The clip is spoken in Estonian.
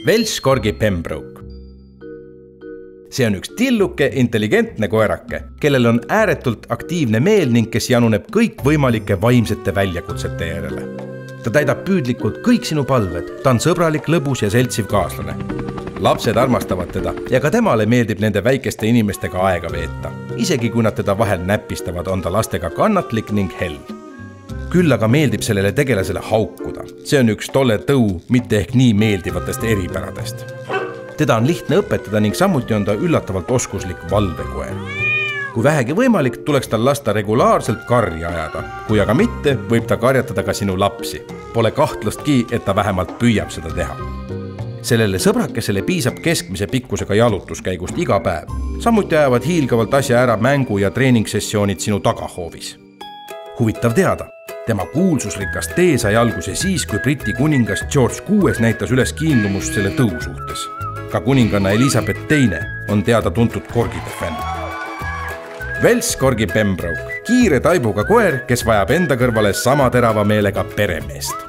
Welsh Corgi Pembroke. See on üks tilluke, intelligentne koerake, kellel on ääretult aktiivne meel ning kes januneb kõik võimalike vaimsete väljakutsete järele. Ta täidab püüdlikult kõik sinu palved, ta on sõbralik, lõbus ja seltsiv kaaslane. Lapsed armastavad teda ja ka temale meeldib nende väikeste inimestega aega veeta. Isegi kui nad teda vahel näpistavad, on ta lastega kannatlik ning hell. Küll aga meeldib sellele tegelasele haukuda. See on üks tolle tõu, mitte ehk nii meeldivatest eripäradest. Teda on lihtne õpetada ning samuti on ta üllatavalt oskuslik valvekoer. Kui vähegi võimalik, tuleks tal lasta regulaarselt karja ajada. Kui aga mitte, võib ta karjatada ka sinu lapsi. Pole kahtlustki, et ta vähemalt püüab seda teha. Sellele sõbrakesele piisab keskmise pikkusega jalutuskäigust iga päev. Samuti ajavad hiilgavalt asja ära mängu- ja treeningsessioonid sinu tagahoovis. Huvitav teada, tema kuulsusrikas tee sai alguse siis, kui Briti kuningas George VI näitas üles kiindumust selle tõu suhtes. Ka kuninganna Elizabeth II on teada tuntud korgide fänn. Welsh Corgi Pembroke, kiire taibuga koer, kes vajab enda kõrvale sama terava meelega peremeest.